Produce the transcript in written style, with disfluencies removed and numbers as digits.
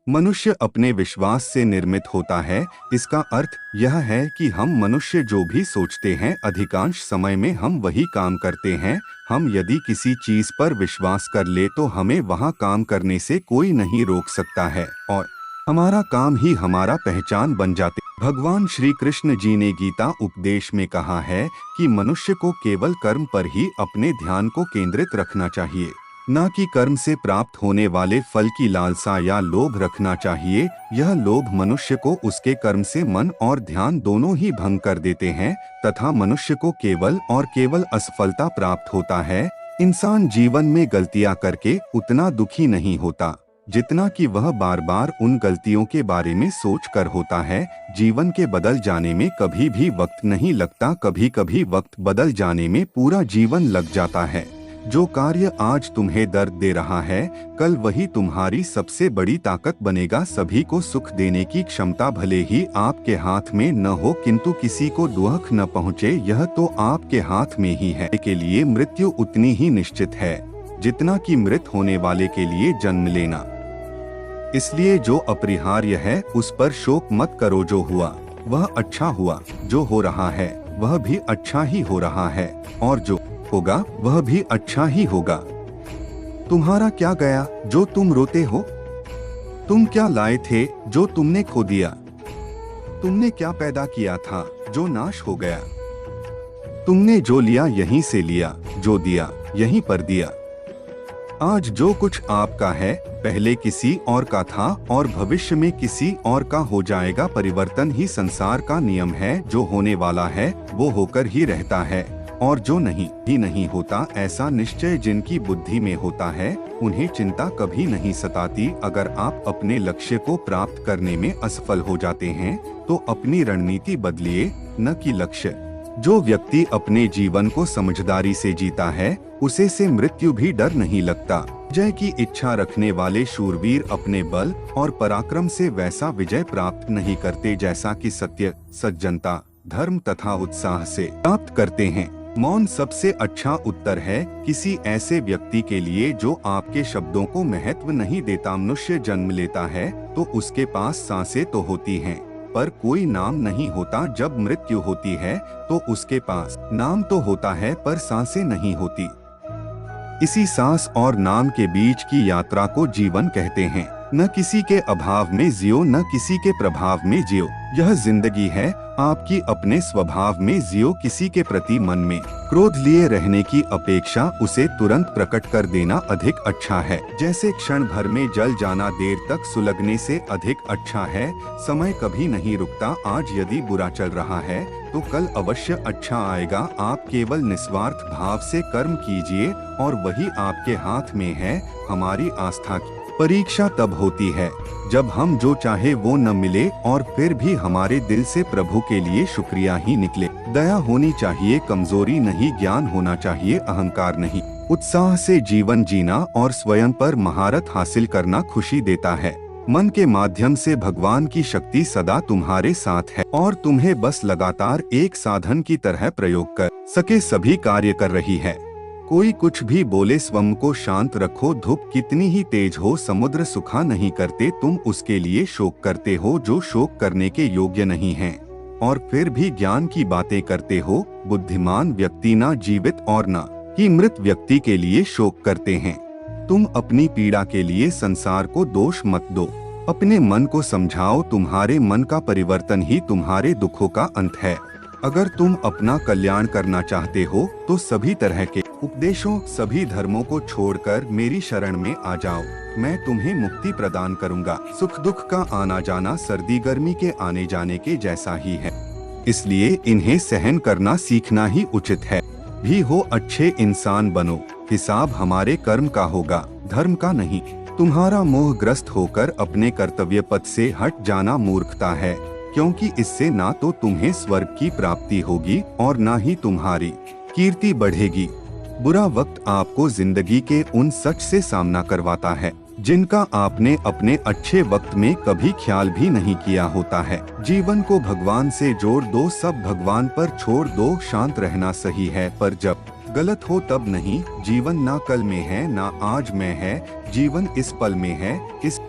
मनुष्य अपने विश्वास से निर्मित होता है। इसका अर्थ यह है कि हम मनुष्य जो भी सोचते हैं अधिकांश समय में हम वही काम करते हैं। हम यदि किसी चीज पर विश्वास कर ले तो हमें वहां काम करने से कोई नहीं रोक सकता है और हमारा काम ही हमारा पहचान बन जाते। भगवान श्री कृष्ण जी ने गीता उपदेश में कहा है कि मनुष्य को केवल कर्म पर ही अपने ध्यान को केंद्रित रखना चाहिए, न कि कर्म से प्राप्त होने वाले फल की लालसा या लोभ रखना चाहिए। यह लोभ मनुष्य को उसके कर्म से मन और ध्यान दोनों ही भंग कर देते हैं तथा मनुष्य को केवल और केवल असफलता प्राप्त होता है। इंसान जीवन में गलतियां करके उतना दुखी नहीं होता जितना कि वह बार बार उन गलतियों के बारे में सोच कर होता है। जीवन के बदल जाने में कभी भी वक्त नहीं लगता, कभी कभी वक्त बदल जाने में पूरा जीवन लग जाता है। जो कार्य आज तुम्हें दर्द दे रहा है कल वही तुम्हारी सबसे बड़ी ताकत बनेगा। सभी को सुख देने की क्षमता भले ही आपके हाथ में न हो किंतु किसी को दुख न पहुँचे यह तो आपके हाथ में ही है। के लिए मृत्यु उतनी ही निश्चित है जितना कि मृत होने वाले के लिए जन्म लेना। इसलिए जो अपरिहार्य है उस पर शोक मत करो। जो हुआ वह अच्छा हुआ, जो हो रहा है वह भी अच्छा ही हो रहा है और जो होगा वह भी अच्छा ही होगा। तुम्हारा क्या गया जो तुम रोते हो? तुम क्या लाए थे जो तुमने खो दिया? तुमने क्या पैदा किया था जो नाश हो गया? तुमने जो लिया यहीं से लिया, जो दिया यहीं पर दिया। आज जो कुछ आपका है पहले किसी और का था और भविष्य में किसी और का हो जाएगा। परिवर्तन ही संसार का नियम है। जो होने वाला है वो होकर ही रहता है और जो नहीं होता ऐसा निश्चय जिनकी बुद्धि में होता है उन्हें चिंता कभी नहीं सताती। अगर आप अपने लक्ष्य को प्राप्त करने में असफल हो जाते हैं तो अपनी रणनीति बदलिए, न कि लक्ष्य। जो व्यक्ति अपने जीवन को समझदारी से जीता है उसे से मृत्यु भी डर नहीं लगता। जय की इच्छा रखने वाले शूरवीर अपने बल और पराक्रम से वैसा विजय प्राप्त नहीं करते जैसा कि सत्य, सज्जनता, धर्म तथा उत्साह से प्राप्त करते हैं। मौन सबसे अच्छा उत्तर है किसी ऐसे व्यक्ति के लिए जो आपके शब्दों को महत्व नहीं देता। मनुष्य जन्म लेता है तो उसके पास सांसें तो होती हैं पर कोई नाम नहीं होता। जब मृत्यु होती है तो उसके पास नाम तो होता है पर सांसें नहीं होती। इसी सांस और नाम के बीच की यात्रा को जीवन कहते हैं। न किसी के अभाव में जियो, न किसी के प्रभाव में जियो। यह जिंदगी है आपकी अपने स्वभाव में जियो। किसी के प्रति मन में क्रोध लिए रहने की अपेक्षा उसे तुरंत प्रकट कर देना अधिक अच्छा है। जैसे क्षण भर में जल जाना देर तक सुलगने से अधिक अच्छा है। समय कभी नहीं रुकता। आज यदि बुरा चल रहा है तो कल अवश्य अच्छा आएगा। आप केवल निस्वार्थ भाव से कर्म कीजिए और वही आपके हाथ में है। हमारी आस्था की परीक्षा तब होती है जब हम जो चाहे वो न मिले और फिर भी हमारे दिल से प्रभु के लिए शुक्रिया ही निकले। दया होनी चाहिए, कमजोरी नहीं। ज्ञान होना चाहिए, अहंकार नहीं। उत्साह से जीवन जीना और स्वयं पर महारत हासिल करना खुशी देता है। मन के माध्यम से भगवान की शक्ति सदा तुम्हारे साथ है और तुम्हें बस लगातार एक साधन की तरह प्रयोग कर सके सभी कार्य कर रही है। कोई कुछ भी बोले स्वयं को शांत रखो। धूप कितनी ही तेज हो समुद्र सुखा नहीं करते। तुम उसके लिए शोक करते हो जो शोक करने के योग्य नहीं है और फिर भी ज्ञान की बातें करते हो। बुद्धिमान व्यक्ति ना जीवित और ना ही मृत व्यक्ति के लिए शोक करते हैं। तुम अपनी पीड़ा के लिए संसार को दोष मत दो। अपने मन को समझाओ। तुम्हारे मन का परिवर्तन ही तुम्हारे दुखों का अंत है। अगर तुम अपना कल्याण करना चाहते हो तो सभी तरह के उपदेशों, सभी धर्मों को छोड़कर मेरी शरण में आ जाओ। मैं तुम्हें मुक्ति प्रदान करूंगा। सुख दुख का आना जाना सर्दी गर्मी के आने जाने के जैसा ही है, इसलिए इन्हें सहन करना सीखना ही उचित है। भी हो अच्छे इंसान बनो। हिसाब हमारे कर्म का होगा, धर्म का नहीं। तुम्हारा मोहग्रस्त होकर अपने कर्तव्य पथ से हट जाना मूर्खता है, क्योंकि इससे ना तो तुम्हें स्वर्ग की प्राप्ति होगी और ना ही तुम्हारी कीर्ति बढ़ेगी। बुरा वक्त आपको जिंदगी के उन सच से सामना करवाता है जिनका आपने अपने अच्छे वक्त में कभी ख्याल भी नहीं किया होता है। जीवन को भगवान से जोड़ दो, सब भगवान पर छोड़ दो। शांत रहना सही है पर जब गलत हो तब नहीं। जीवन ना कल में है ना आज में है, जीवन इस पल में है। इस